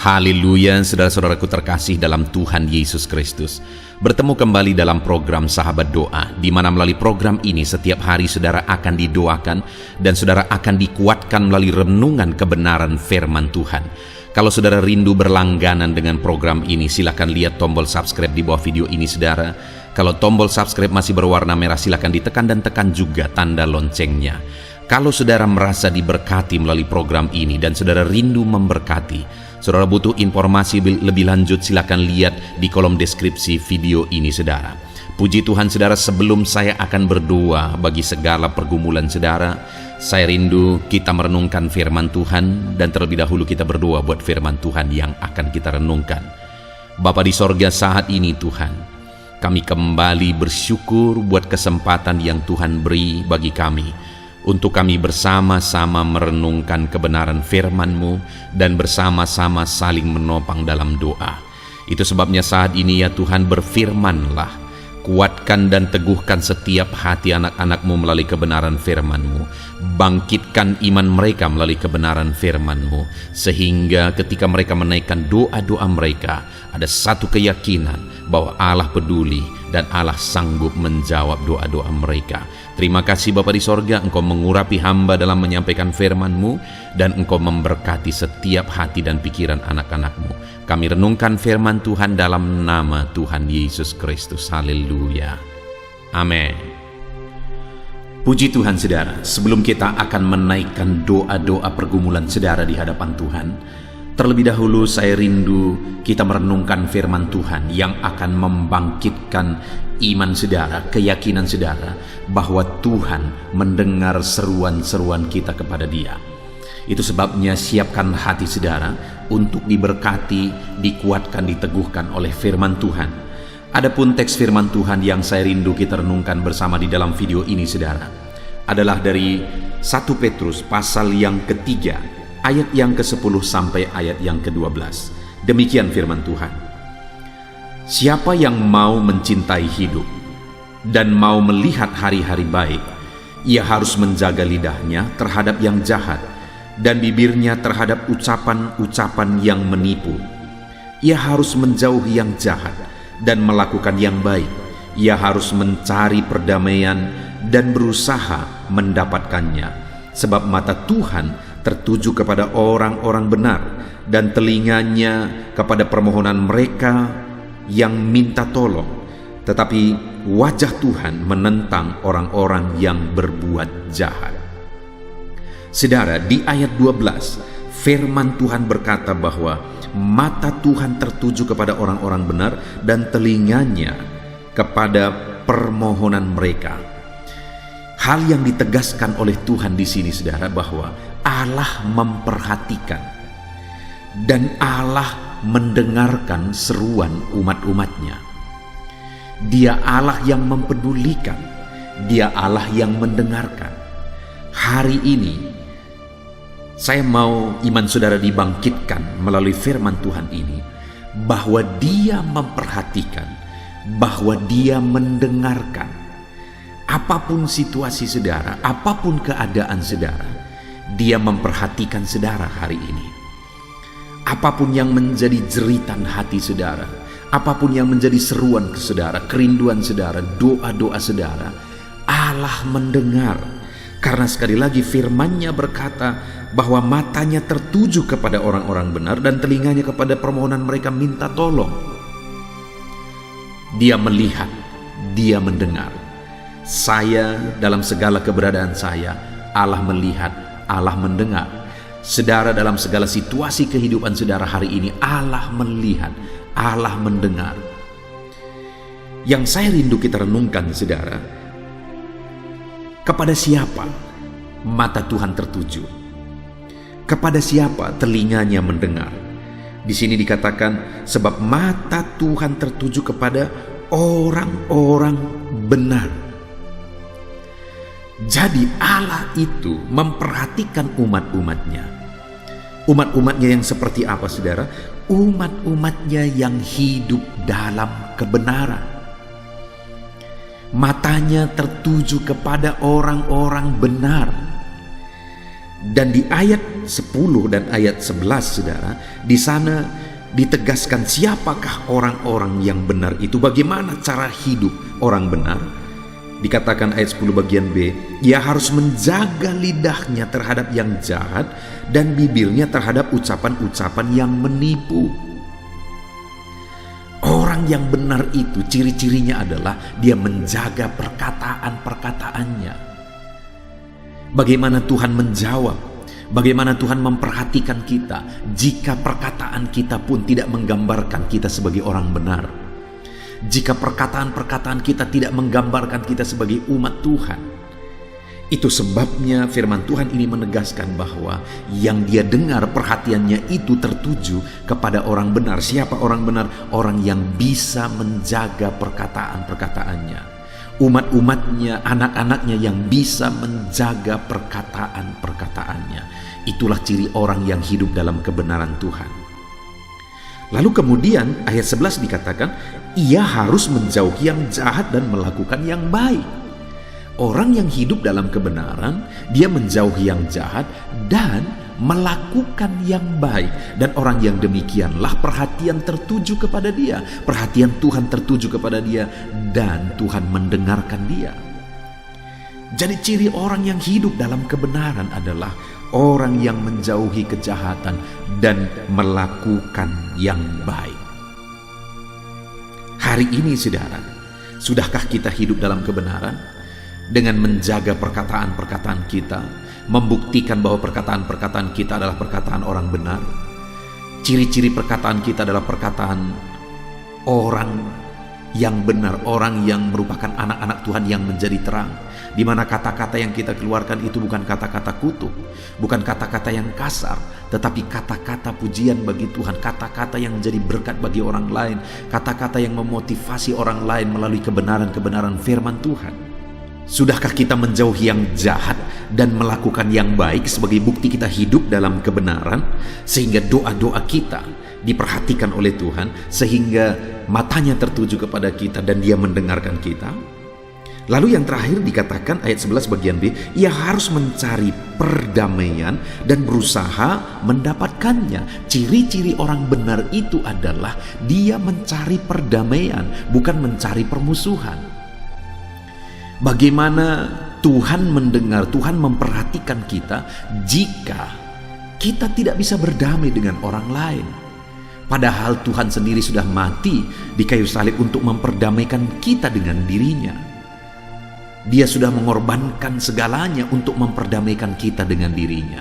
Haleluya, saudara-saudaraku terkasih dalam Tuhan Yesus Kristus. Bertemu kembali dalam program Sahabat Doa, di mana melalui program ini setiap hari saudara akan didoakan dan saudara akan dikuatkan melalui renungan kebenaran firman Tuhan. Kalau saudara rindu berlangganan dengan program ini, silakan lihat tombol subscribe di bawah video ini saudara. Kalau tombol subscribe masih berwarna merah, silakan ditekan dan tekan juga tanda loncengnya. Kalau saudara merasa diberkati melalui program ini dan saudara rindu memberkati, saudara butuh informasi lebih lanjut, silakan lihat di kolom deskripsi video ini saudara. Puji Tuhan saudara, sebelum saya akan berdoa bagi segala pergumulan saudara, saya rindu kita merenungkan firman Tuhan, dan terlebih dahulu kita berdoa buat firman Tuhan yang akan kita renungkan. Bapa di sorga, saat ini Tuhan, kami kembali bersyukur buat kesempatan yang Tuhan beri bagi kami untuk kami bersama-sama merenungkan kebenaran firman-Mu dan bersama-sama saling menopang dalam doa. Itu sebabnya saat ini ya Tuhan, berfirman-Lah, kuatkan dan teguhkan setiap hati anak-anak-Mu melalui kebenaran firman-Mu. Bangkitkan iman mereka melalui kebenaran firman-Mu, sehingga ketika mereka menaikkan doa-doa mereka, ada satu keyakinan bahwa Allah peduli dan Allah sanggup menjawab doa-doa mereka. Terima kasih Bapa di sorga, Engkau mengurapi hamba dalam menyampaikan firman-Mu, dan Engkau memberkati setiap hati dan pikiran anak-anak-Mu. Kami renungkan firman Tuhan dalam nama Tuhan Yesus Kristus. Haleluya. Amin. Puji Tuhan saudara, sebelum kita akan menaikkan doa-doa pergumulan saudara di hadapan Tuhan, terlebih dahulu saya rindu kita merenungkan firman Tuhan yang akan membangkitkan iman saudara, keyakinan saudara bahwa Tuhan mendengar seruan-seruan kita kepada Dia. Itu sebabnya siapkan hati saudara untuk diberkati, dikuatkan, diteguhkan oleh firman Tuhan. Adapun teks firman Tuhan yang saya rindu kita renungkan bersama di dalam video ini saudara adalah dari 1 Petrus pasal yang ketiga, ayat yang ke-10 sampai ayat yang ke-12. Demikian firman Tuhan. Siapa yang mau mencintai hidup dan mau melihat hari-hari baik, ia harus menjaga lidahnya terhadap yang jahat dan bibirnya terhadap ucapan-ucapan yang menipu. Ia harus menjauhi yang jahat dan melakukan yang baik. Ia harus mencari perdamaian dan berusaha mendapatkannya, sebab mata Tuhan tertuju kepada orang-orang benar dan telinganya kepada permohonan mereka yang minta tolong, tetapi wajah Tuhan menentang orang-orang yang berbuat jahat. Saudara, di ayat 12 firman Tuhan berkata bahwa mata Tuhan tertuju kepada orang-orang benar dan telinganya kepada permohonan mereka. Hal yang ditegaskan oleh Tuhan di sini saudara, bahwa Allah memperhatikan dan Allah mendengarkan seruan umat-umatnya. Dia Allah yang mempedulikan, Dia Allah yang mendengarkan. Hari ini saya mau iman saudara dibangkitkan melalui firman Tuhan ini, bahwa Dia memperhatikan, bahwa Dia mendengarkan. Apapun situasi saudara, apapun keadaan saudara, Dia memperhatikan saudara hari ini. Apapun yang menjadi jeritan hati saudara, apapun yang menjadi seruan ke saudara, kerinduan saudara, doa-doa saudara, Allah mendengar. Karena sekali lagi firman-Nya berkata bahwa matanya tertuju kepada orang-orang benar dan telinganya kepada permohonan mereka minta tolong. Dia melihat, Dia mendengar. Saya dalam segala keberadaan saya, Allah melihat, Allah mendengar. Saudara, dalam segala situasi kehidupan saudara hari ini, Allah melihat, Allah mendengar. Yang saya rindu kita renungkan saudara, kepada siapa mata Tuhan tertuju? Kepada siapa telinganya mendengar? Di sini dikatakan sebab mata Tuhan tertuju kepada orang-orang benar. Jadi Allah itu memperhatikan umat-umatnya. Umat-umatnya yang seperti apa saudara? Umat-umatnya yang hidup dalam kebenaran. Matanya tertuju kepada orang-orang benar. Dan di ayat 10 dan ayat 11, saudara, di sana ditegaskan siapakah orang-orang yang benar itu, bagaimana cara hidup orang benar. Dikatakan ayat 10 bagian B, ia harus menjaga lidahnya terhadap yang jahat dan bibirnya terhadap ucapan-ucapan yang menipu. Orang yang benar itu ciri-cirinya adalah dia menjaga perkataan-perkataannya. Bagaimana Tuhan menjawab, bagaimana Tuhan memperhatikan kita jika perkataan kita pun tidak menggambarkan kita sebagai orang benar. Jika perkataan-perkataan kita tidak menggambarkan kita sebagai umat Tuhan. Itu sebabnya firman Tuhan ini menegaskan bahwa yang dia dengar perhatiannya itu tertuju kepada orang benar. Siapa orang benar? Orang yang bisa menjaga perkataan-perkataannya. Umat-umatnya, anak-anaknya yang bisa menjaga perkataan-perkataannya. Itulah ciri orang yang hidup dalam kebenaran Tuhan. Lalu kemudian ayat 11 dikatakan, ia harus menjauhi yang jahat dan melakukan yang baik. Orang yang hidup dalam kebenaran, dia menjauhi yang jahat dan melakukan yang baik. Dan orang yang demikianlah perhatian tertuju kepada dia. Perhatian Tuhan tertuju kepada dia dan Tuhan mendengarkan dia. Jadi ciri orang yang hidup dalam kebenaran adalah orang yang menjauhi kejahatan dan melakukan yang baik. Hari ini, saudara, sudahkah kita hidup dalam kebenaran? Dengan menjaga perkataan-perkataan kita, membuktikan bahwa perkataan-perkataan kita adalah perkataan orang benar. Ciri-ciri perkataan kita adalah perkataan orang yang benar, orang yang merupakan anak-anak Tuhan yang menjadi terang, di mana kata-kata yang kita keluarkan itu bukan kata-kata kutuk, bukan kata-kata yang kasar, tetapi kata-kata pujian bagi Tuhan, kata-kata yang menjadi berkat bagi orang lain, kata-kata yang memotivasi orang lain melalui kebenaran-kebenaran firman Tuhan. Sudahkah kita menjauhi yang jahat dan melakukan yang baik sebagai bukti kita hidup dalam kebenaran, sehingga doa-doa kita diperhatikan oleh Tuhan, sehingga matanya tertuju kepada kita dan dia mendengarkan kita? Lalu yang terakhir dikatakan ayat 11 bagian B, ia harus mencari perdamaian dan berusaha mendapatkannya. Ciri-ciri orang benar itu adalah dia mencari perdamaian, bukan mencari permusuhan. Bagaimana Tuhan mendengar, Tuhan memperhatikan kita jika kita tidak bisa berdamai dengan orang lain. Padahal Tuhan sendiri sudah mati di kayu salib untuk memperdamaikan kita dengan dirinya. Dia sudah mengorbankan segalanya untuk memperdamaikan kita dengan dirinya.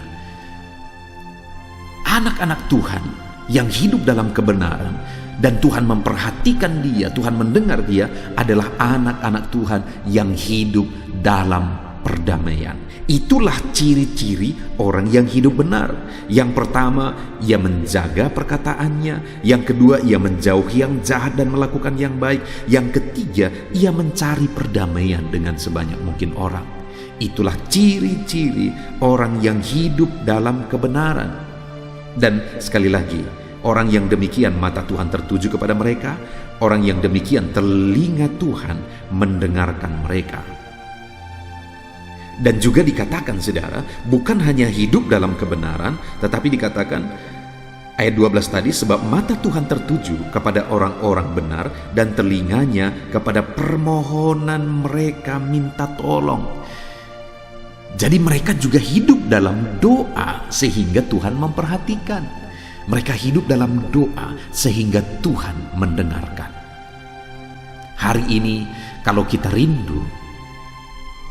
Anak-anak Tuhan yang hidup dalam kebenaran dan Tuhan memperhatikan dia, Tuhan mendengar dia, adalah anak-anak Tuhan yang hidup dalam perdamaian. Itulah ciri-ciri orang yang hidup benar. Yang pertama, ia menjaga perkataannya. Yang kedua, ia menjauhi yang jahat dan melakukan yang baik. Yang ketiga, ia mencari perdamaian dengan sebanyak mungkin orang. Itulah ciri-ciri orang yang hidup dalam kebenaran. Dan sekali lagi, orang yang demikian mata Tuhan tertuju kepada mereka, orang yang demikian telinga Tuhan mendengarkan mereka. Dan juga dikatakan, saudara, bukan hanya hidup dalam kebenaran, tetapi dikatakan ayat 12 tadi, sebab mata Tuhan tertuju kepada orang-orang benar dan telinganya kepada permohonan mereka minta tolong. Jadi mereka juga hidup dalam doa sehingga Tuhan memperhatikan. Mereka hidup dalam doa sehingga Tuhan mendengarkan. Hari ini kalau kita rindu,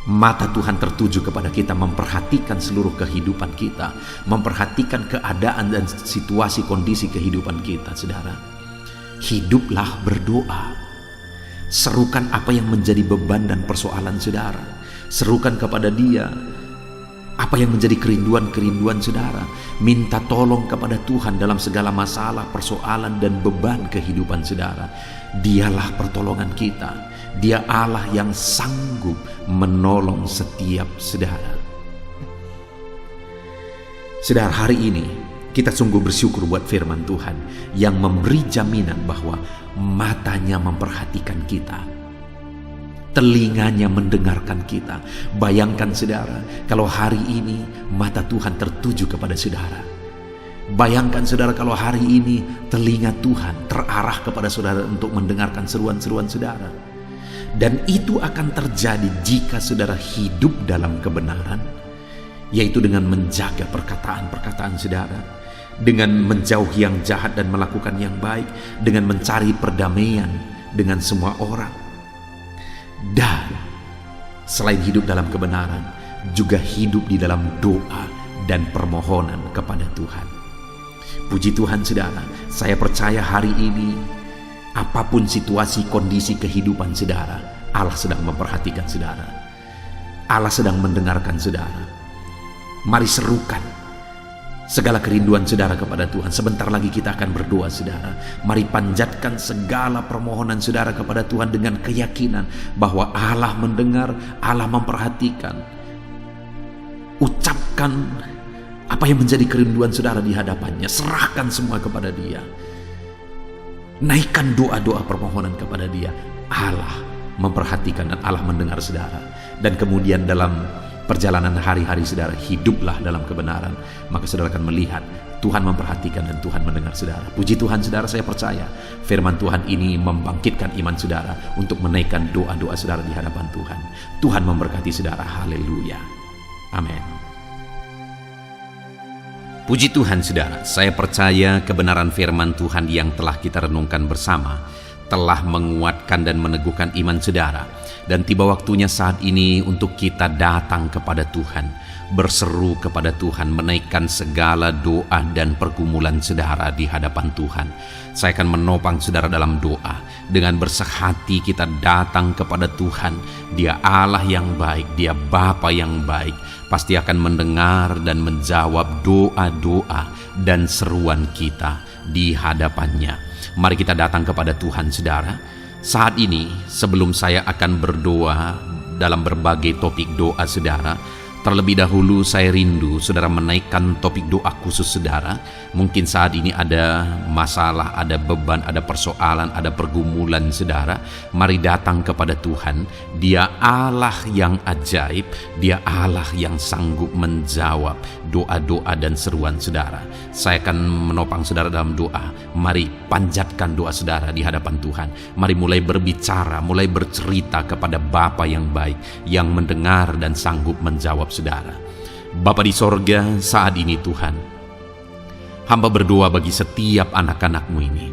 mata Tuhan tertuju kepada kita, memperhatikan seluruh kehidupan kita, memperhatikan keadaan dan situasi kondisi kehidupan kita, saudara. Hiduplah berdoa. Serukan apa yang menjadi beban dan persoalan saudara. Serukan kepada Dia apa yang menjadi kerinduan-kerinduan saudara. Minta tolong kepada Tuhan dalam segala masalah, persoalan, dan beban kehidupan saudara. Dialah pertolongan kita. Dia Allah yang sanggup menolong setiap saudara. Saudara, hari ini kita sungguh bersyukur buat firman Tuhan yang memberi jaminan bahwa matanya memperhatikan kita. telinganya mendengarkan kita. Bayangkan saudara, kalau hari ini mata Tuhan tertuju kepada saudara. Bayangkan saudara, kalau hari ini telinga Tuhan terarah kepada saudara untuk mendengarkan seruan-seruan saudara. Dan itu akan terjadi jika saudara hidup dalam kebenaran, yaitu dengan menjaga perkataan-perkataan saudara, dengan menjauhi yang jahat dan melakukan yang baik, dengan mencari perdamaian dengan semua orang. Dan selain hidup dalam kebenaran, juga hidup di dalam doa dan permohonan kepada Tuhan. Puji Tuhan saudara, saya percaya hari ini apapun situasi kondisi kehidupan saudara, Allah sedang memperhatikan saudara. Allah sedang mendengarkan saudara. Mari serukan segala kerinduan saudara kepada Tuhan. Sebentar lagi kita akan berdoa saudara. Mari panjatkan segala permohonan saudara kepada Tuhan dengan keyakinan bahwa Allah mendengar, Allah memperhatikan. Ucapkan apa yang menjadi kerinduan saudara di hadapannya. Serahkan semua kepada Dia. Naikkan doa-doa permohonan kepada Dia. Allah memperhatikan dan Allah mendengar saudara. Dan kemudian dalam perjalanan hari-hari saudara, hiduplah dalam kebenaran. Maka saudara akan melihat Tuhan memperhatikan dan Tuhan mendengar saudara. Puji Tuhan saudara, saya percaya firman Tuhan ini membangkitkan iman saudara untuk menaikkan doa-doa saudara di hadapan Tuhan. Tuhan memberkati saudara. Haleluya. Amin. Puji Tuhan saudara, saya percaya kebenaran firman Tuhan yang telah kita renungkan bersama telah menguatkan dan meneguhkan iman saudara. Dan tiba waktunya saat ini untuk kita datang kepada Tuhan, berseru kepada Tuhan, menaikkan segala doa dan pergumulan saudara di hadapan Tuhan. Saya akan menopang saudara dalam doa. Dengan bersehati kita datang kepada Tuhan. Dia Allah yang baik, Dia Bapa yang baik. Pasti akan mendengar dan menjawab doa-doa dan seruan kita di hadapannya. Mari kita datang kepada Tuhan saudara. Saat ini sebelum saya akan berdoa dalam berbagai topik doa saudara, terlebih dahulu saya rindu saudara menaikkan topik doa khusus saudara. Mungkin saat ini ada masalah, ada beban, ada persoalan, ada pergumulan saudara. Mari datang kepada Tuhan. Dia Allah yang ajaib, Dia Allah yang sanggup menjawab doa-doa dan seruan saudara. Saya akan menopang saudara dalam doa. Mari panjatkan doa saudara di hadapan Tuhan. Mari mulai berbicara, mulai bercerita kepada Bapa yang baik, yang mendengar dan sanggup menjawab saudara. Bapa di sorga, saat ini Tuhan, hamba berdoa bagi setiap anak-anak-Mu ini.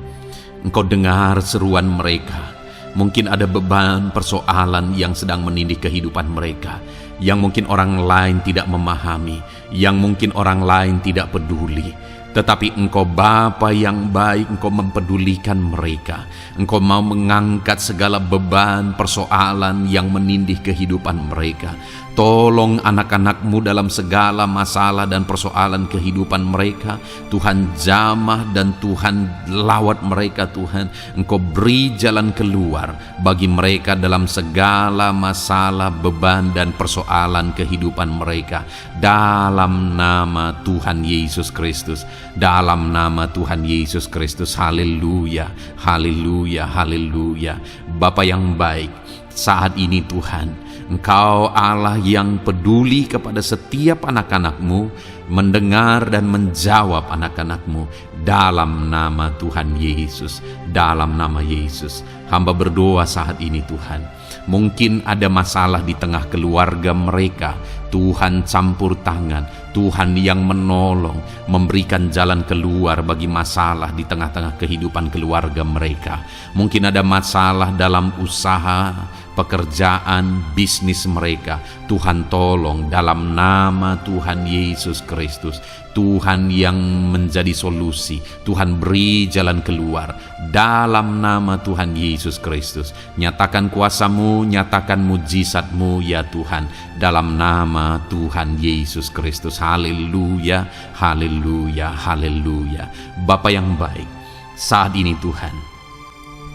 Engkau dengar seruan mereka. Mungkin ada beban, persoalan yang sedang menindih kehidupan mereka, yang mungkin orang lain tidak memahami, yang mungkin orang lain tidak peduli. Tetapi Engkau Bapa yang baik, Engkau mempedulikan mereka. Engkau mau mengangkat segala beban, persoalan yang menindih kehidupan mereka. Tolong anak-anak-Mu dalam segala masalah dan persoalan kehidupan mereka. Tuhan jamah dan Tuhan lawat mereka Tuhan. Engkau beri jalan keluar bagi mereka dalam segala masalah, beban dan persoalan kehidupan mereka. Dalam nama Tuhan Yesus Kristus. Dalam nama Tuhan Yesus Kristus. Haleluya, haleluya, haleluya. Bapa yang baik, saat ini Tuhan, Engkau Allah yang peduli kepada setiap anak-anak-Mu, mendengar dan menjawab anak-anak-Mu. Dalam nama Tuhan Yesus, dalam nama Yesus, hamba berdoa saat ini Tuhan. Mungkin ada masalah di tengah keluarga mereka. Tuhan campur tangan, Tuhan yang menolong, memberikan jalan keluar bagi masalah di tengah-tengah kehidupan keluarga mereka. Mungkin ada masalah dalam usaha, pekerjaan, bisnis mereka. Tuhan tolong dalam nama Tuhan Yesus Kristus. Tuhan yang menjadi solusi, Tuhan beri jalan keluar dalam nama Tuhan Yesus Kristus. Nyatakan kuasa-Mu, nyatakan mujizat-Mu ya Tuhan, dalam nama Tuhan Yesus Kristus. Haleluya, haleluya, haleluya. Bapa yang baik, saat ini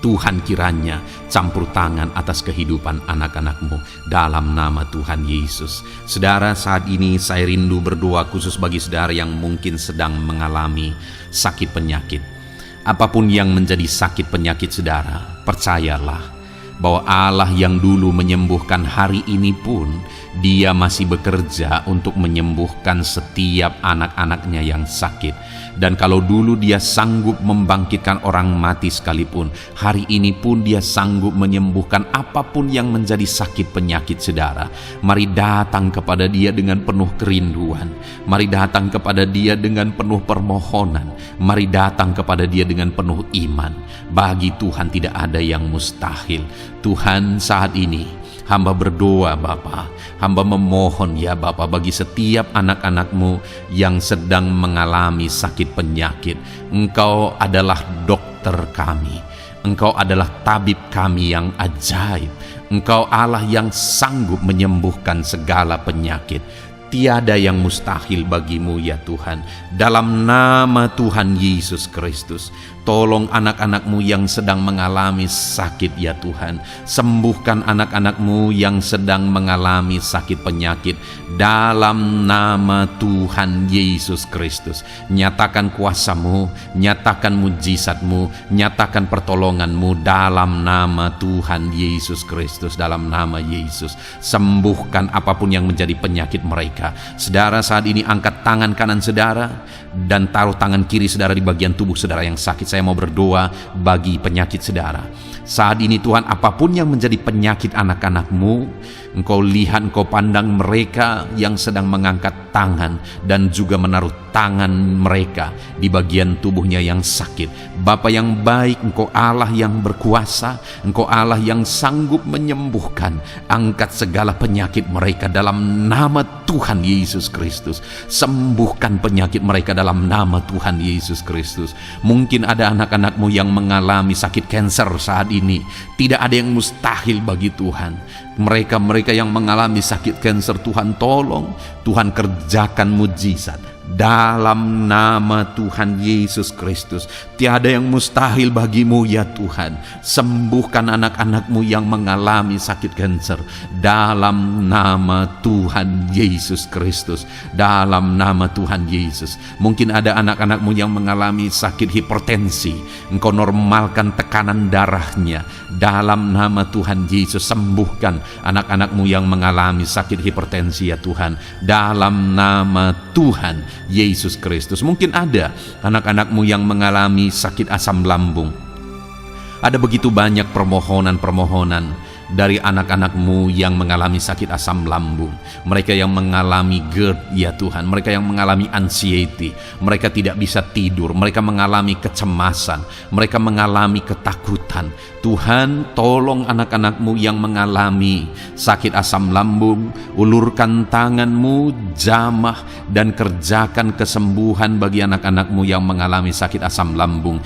Tuhan kiranya campur tangan atas kehidupan anak-anak-Mu dalam nama Tuhan Yesus. Saudara, saat ini saya rindu berdoa khusus bagi saudara yang mungkin sedang mengalami sakit penyakit. Apapun yang menjadi sakit penyakit saudara, percayalah bahwa Allah yang dulu menyembuhkan hari ini pun Dia masih bekerja untuk menyembuhkan setiap anak-anaknya yang sakit. Dan kalau dulu Dia sanggup membangkitkan orang mati sekalipun, hari ini pun Dia sanggup menyembuhkan apapun yang menjadi sakit penyakit saudara. Mari datang kepada Dia dengan penuh kerinduan. Mari datang kepada Dia dengan penuh permohonan. Mari datang kepada Dia dengan penuh iman. Bagi Tuhan tidak ada yang mustahil. Tuhan, saat ini hamba berdoa Bapa, hamba memohon ya Bapa, bagi setiap anak-anak-Mu yang sedang mengalami sakit penyakit. Engkau adalah dokter kami, Engkau adalah tabib kami yang ajaib. Engkau Allah yang sanggup menyembuhkan segala penyakit. Tiada yang mustahil bagimu ya Tuhan. Dalam nama Tuhan Yesus Kristus, tolong anak-anak-Mu yang sedang mengalami sakit ya Tuhan. Sembuhkan anak-anak-Mu yang sedang mengalami sakit penyakit. Dalam nama Tuhan Yesus Kristus, nyatakan kuasa-Mu, nyatakan mujizat-Mu, nyatakan pertolongan-Mu dalam nama Tuhan Yesus Kristus. Dalam nama Yesus, sembuhkan apapun yang menjadi penyakit mereka. Saudara, saat ini angkat tangan kanan saudara dan taruh tangan kiri saudara di bagian tubuh saudara yang sakit. Saya mau berdoa bagi penyakit saudara. Saat ini Tuhan, apapun yang menjadi penyakit anak-anak-Mu, Engkau lihat, Engkau pandang mereka yang sedang mengangkat tangan dan juga menaruh tangan mereka di bagian tubuhnya yang sakit. Bapa yang baik, Engkau Allah yang berkuasa, Engkau Allah yang sanggup menyembuhkan. Angkat segala penyakit mereka dalam nama Tuhan Yesus Kristus. Sembuhkan penyakit mereka dalam nama Tuhan Yesus Kristus. Mungkin ada anak-anak-Mu yang mengalami sakit kanker saat ini. Tidak ada yang mustahil bagi Tuhan. Mereka yang mengalami sakit kanker, Tuhan tolong, Tuhan kerjakan mujizat dalam nama Tuhan Yesus Kristus. Tiada yang mustahil bagimu ya Tuhan. Sembuhkan anak-anak-Mu yang mengalami sakit kanker dalam nama Tuhan Yesus Kristus. Dalam nama Tuhan Yesus. Mungkin ada anak-anak-Mu yang mengalami sakit hipertensi, Engkau normalkan tekanan darahnya dalam nama Tuhan Yesus. Sembuhkan anak-anak-Mu yang mengalami sakit hipertensi ya Tuhan, dalam nama Tuhan Yesus Kristus. Mungkin ada anak-anak-Mu yang mengalami sakit asam lambung. Ada begitu banyak permohonan-permohonan dari anak-anak-Mu yang mengalami sakit asam lambung. Mereka yang mengalami GERD ya Tuhan. Mereka yang mengalami anxiety. Mereka tidak bisa tidur. Mereka mengalami kecemasan. Mereka mengalami ketakutan. Tuhan, tolong anak-anak-Mu yang mengalami sakit asam lambung. Ulurkan tangan-Mu, jamah dan kerjakan kesembuhan bagi anak-anak-Mu yang mengalami sakit asam lambung.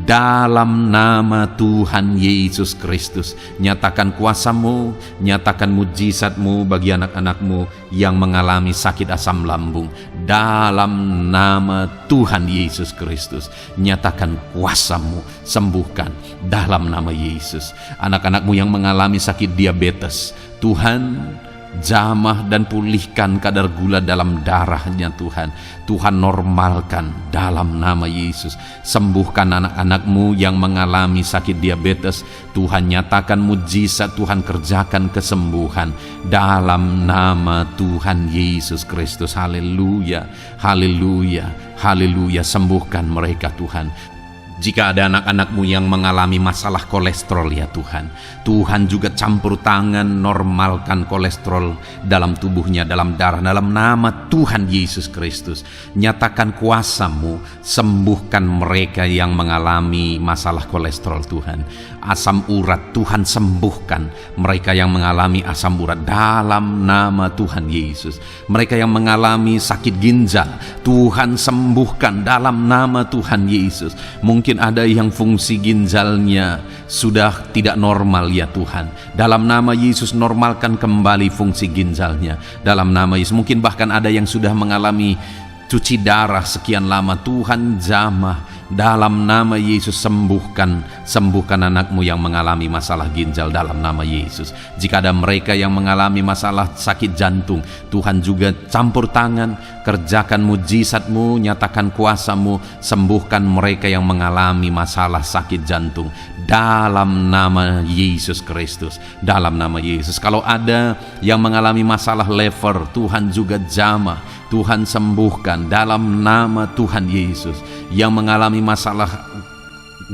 Dalam nama Tuhan Yesus Kristus, nyatakan kuasa-Mu, nyatakan mujizat-Mu bagi anak-anak-Mu yang mengalami sakit asam lambung. Dalam nama Tuhan Yesus Kristus, nyatakan kuasa-Mu, sembuhkan dalam nama Yesus. Anak-anak-Mu yang mengalami sakit diabetes, Tuhan, jamah dan pulihkan kadar gula dalam darahnya Tuhan. Tuhan normalkan dalam nama Yesus. Sembuhkan anak-anak-Mu yang mengalami sakit diabetes. Tuhan nyatakan mujizat, Tuhan kerjakan kesembuhan dalam nama Tuhan Yesus Kristus. Haleluya, haleluya, haleluya. Sembuhkan mereka Tuhan. Jika ada anak-anak-Mu yang mengalami masalah kolesterol ya Tuhan, Tuhan juga campur tangan, normalkan kolesterol dalam tubuhnya, dalam darah, dalam nama Tuhan Yesus Kristus. Nyatakan kuasa-Mu, sembuhkan mereka yang mengalami masalah kolesterol Tuhan. Asam urat, Tuhan sembuhkan mereka yang mengalami asam urat dalam nama Tuhan Yesus. Mereka yang mengalami sakit ginjal, Tuhan sembuhkan dalam nama Tuhan Yesus. Mungkin ada yang fungsi ginjalnya sudah tidak normal ya Tuhan. Dalam nama Yesus, normalkan kembali fungsi ginjalnya dalam nama Yesus. Mungkin bahkan ada yang sudah mengalami cuci darah sekian lama. Tuhan jamah Dalam nama Yesus, sembuhkan anakmu yang mengalami masalah ginjal dalam nama Yesus. Jika ada mereka yang mengalami masalah sakit jantung, Tuhan juga campur tangan, kerjakan mujizat-Mu, nyatakan kuasa-Mu, sembuhkan mereka yang mengalami masalah sakit jantung dalam nama Yesus Kristus. Dalam nama Yesus. Kalau ada yang mengalami masalah lever, Tuhan juga jamah, Tuhan sembuhkan dalam nama Tuhan Yesus. Yang mengalami masalah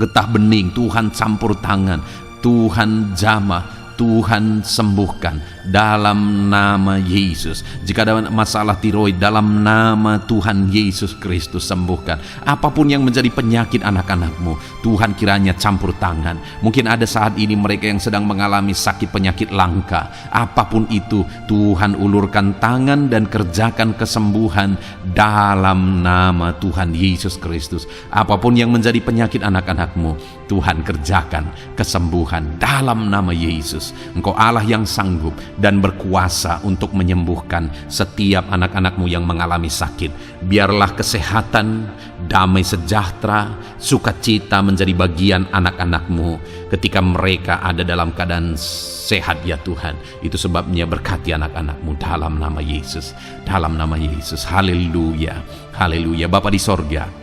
getah bening, Tuhan campur tangan, Tuhan jamah, Tuhan sembuhkan dalam nama Yesus. Jika ada masalah tiroid, dalam nama Tuhan Yesus Kristus sembuhkan. Apapun yang menjadi penyakit anak-anakmu, Tuhan kiranya campur tangan. Mungkin ada saat ini mereka yang sedang mengalami sakit penyakit langka. Apapun itu, Tuhan ulurkan tangan dan kerjakan kesembuhan dalam nama Tuhan Yesus Kristus. Apapun yang menjadi penyakit anak-anakmu, Tuhan kerjakan kesembuhan dalam nama Yesus. Engkau Allah yang sanggup dan berkuasa untuk menyembuhkan setiap anak-anakmu yang mengalami sakit. Biarlah kesehatan, damai sejahtera, sukacita menjadi bagian anak-anakmu ketika mereka ada dalam keadaan sehat ya Tuhan. Itu sebabnya berkati anak-anakmu dalam nama Yesus. Dalam nama Yesus. Haleluya. Haleluya. Bapa di sorga,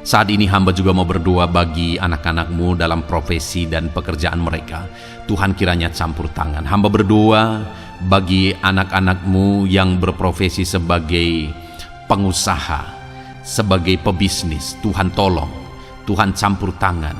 saat ini hamba juga mau berdoa bagi anak-anakmu dalam profesi dan pekerjaan mereka. Tuhan kiranya campur tangan. Hamba berdoa bagi anak-anakmu yang berprofesi sebagai pengusaha, sebagai pebisnis. Tuhan tolong, Tuhan campur tangan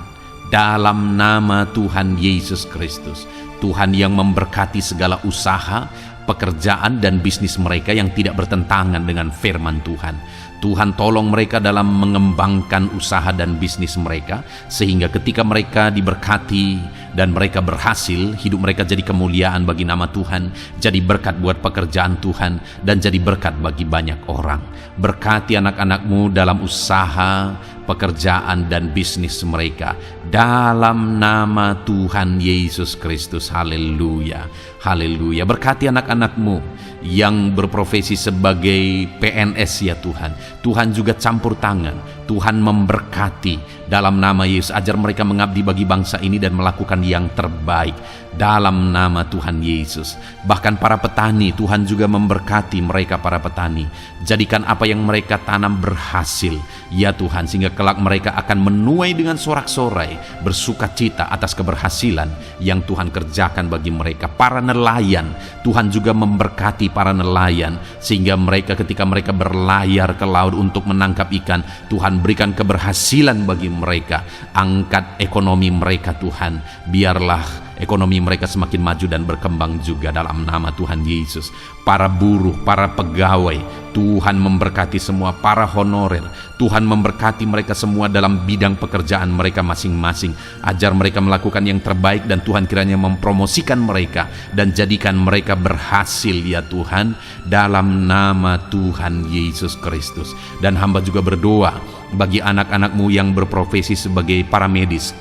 dalam nama Tuhan Yesus Kristus. Tuhan yang memberkati segala usaha, pekerjaan dan bisnis mereka yang tidak bertentangan dengan firman Tuhan. Tuhan tolong mereka dalam mengembangkan usaha dan bisnis mereka, sehingga ketika mereka diberkati dan mereka berhasil, hidup mereka jadi kemuliaan bagi nama Tuhan, jadi berkat buat pekerjaan Tuhan, dan jadi berkat bagi banyak orang. Berkati anak-anakmu dalam usaha, pekerjaan dan bisnis mereka dalam nama Tuhan Yesus Kristus. Haleluya. Haleluya. Berkati anak-anakmu yang berprofesi sebagai PNS ya Tuhan. Tuhan juga campur tangan. Tuhan memberkati dalam nama Yesus. Ajar mereka mengabdi bagi bangsa ini dan melakukan yang terbaik dalam nama Tuhan Yesus. Bahkan para petani, Tuhan juga memberkati mereka para petani. Jadikan apa yang mereka tanam berhasil ya Tuhan, sehingga kelak mereka akan menuai dengan sorak-sorai, bersukacita atas keberhasilan yang Tuhan kerjakan bagi mereka. Para nelayan, Tuhan juga memberkati para nelayan, sehingga mereka ketika mereka berlayar ke laut untuk menangkap ikan, Tuhan berikan keberhasilan bagi mereka. Angkat ekonomi mereka Tuhan, biarlah ekonomi mereka semakin maju dan berkembang juga dalam nama Tuhan Yesus. Para buruh, para pegawai, Tuhan memberkati semua. Para honorer, Tuhan memberkati mereka semua dalam bidang pekerjaan mereka masing-masing. Ajar mereka melakukan yang terbaik dan Tuhan kiranya mempromosikan mereka dan jadikan mereka berhasil ya Tuhan, dalam nama Tuhan Yesus Kristus. Dan hamba juga berdoa bagi anak-anakmu yang berprofesi sebagai para medis.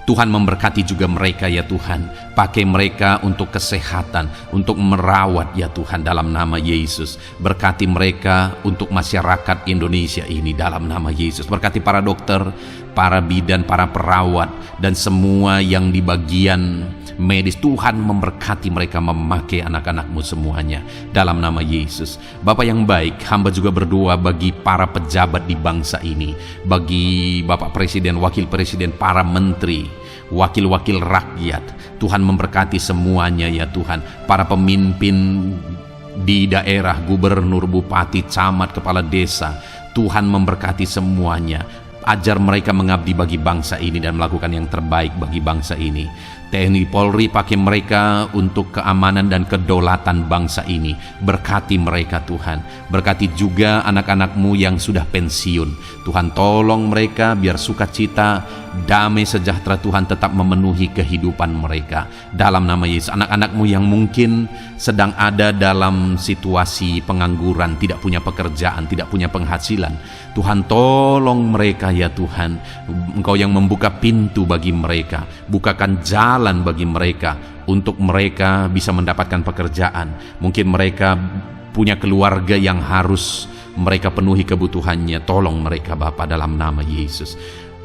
Tuhan memberkati juga mereka ya Tuhan. Pakai mereka untuk kesehatan, untuk merawat ya Tuhan dalam nama Yesus. Berkati mereka untuk masyarakat Indonesia ini dalam nama Yesus. Berkati para dokter, para bidan, para perawat, dan semua yang di bagian medis. Tuhan memberkati mereka, memakai anak-anakmu semuanya dalam nama Yesus. Bapa yang baik, hamba juga berdoa bagi para pejabat di bangsa ini, bagi Bapak Presiden, Wakil Presiden, para menteri, wakil-wakil rakyat. Tuhan memberkati semuanya ya Tuhan. Para pemimpin di daerah, gubernur, bupati, camat, kepala desa, Tuhan memberkati semuanya. Ajar mereka mengabdi bagi bangsa ini dan melakukan yang terbaik bagi bangsa ini. TNI Polri, pakai mereka untuk keamanan dan kedaulatan bangsa ini. Berkati mereka Tuhan. Berkati juga anak-anakmu yang sudah pensiun. Tuhan tolong mereka biar sukacita, damai sejahtera Tuhan tetap memenuhi kehidupan mereka dalam nama Yesus. Anak-anakmu yang mungkin sedang ada dalam situasi pengangguran, tidak punya pekerjaan, tidak punya penghasilan, Tuhan tolong mereka ya Tuhan. Engkau yang membuka pintu bagi mereka, bukakan jalan bagi mereka untuk mereka bisa mendapatkan pekerjaan. Mungkin mereka punya keluarga yang harus mereka penuhi kebutuhannya. Tolong mereka Bapa dalam nama Yesus.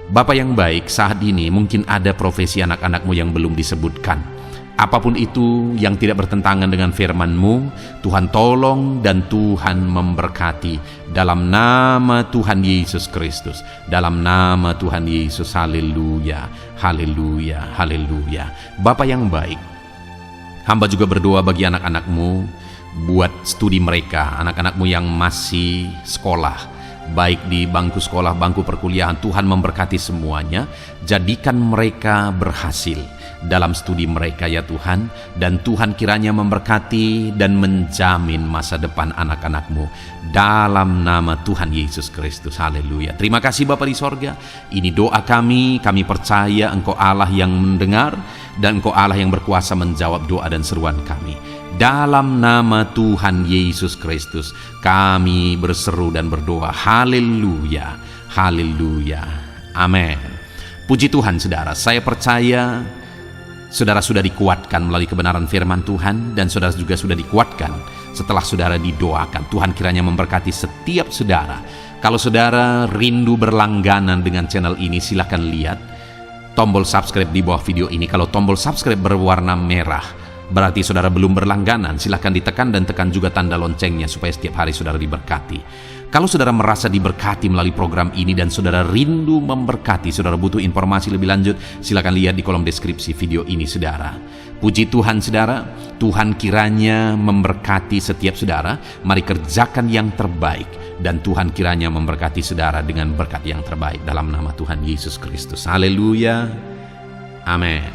Bapa yang baik, saat ini mungkin ada profesi anak-anakmu yang belum disebutkan. Apapun itu yang tidak bertentangan dengan firman-Mu, Tuhan tolong dan Tuhan memberkati. Dalam nama Tuhan Yesus Kristus. Dalam nama Tuhan Yesus. Haleluya, haleluya, haleluya. Bapa yang baik, hamba juga berdoa bagi anak-anak-Mu, buat studi mereka, anak-anak-Mu yang masih sekolah, baik di bangku sekolah, bangku perkuliahan. Tuhan memberkati semuanya, jadikan mereka berhasil dalam studi mereka ya Tuhan, dan Tuhan kiranya memberkati dan menjamin masa depan anak-anak-Mu dalam nama Tuhan Yesus Kristus. Haleluya. Terima kasih Bapa di sorga. Ini doa kami percaya Engkau Allah yang mendengar dan Engkau Allah yang berkuasa menjawab doa dan seruan kami. Dalam nama Tuhan Yesus Kristus kami berseru dan berdoa. Haleluya, haleluya, amin. Puji Tuhan saudara, saya percaya saudara sudah dikuatkan melalui kebenaran firman Tuhan, dan saudara juga sudah dikuatkan setelah saudara didoakan. Tuhan kiranya memberkati setiap saudara. Kalau saudara rindu berlangganan dengan channel ini, silahkan lihat tombol subscribe di bawah video ini. Kalau tombol subscribe berwarna merah, berarti saudara belum berlangganan. Silahkan ditekan dan tekan juga tanda loncengnya supaya setiap hari saudara diberkati. Kalau saudara merasa diberkati melalui program ini dan saudara rindu memberkati, saudara butuh informasi lebih lanjut, silakan lihat di kolom deskripsi video ini saudara. Puji Tuhan saudara, Tuhan kiranya memberkati setiap saudara. Mari kerjakan yang terbaik, dan Tuhan kiranya memberkati saudara dengan berkat yang terbaik dalam nama Tuhan Yesus Kristus. Haleluya, amin.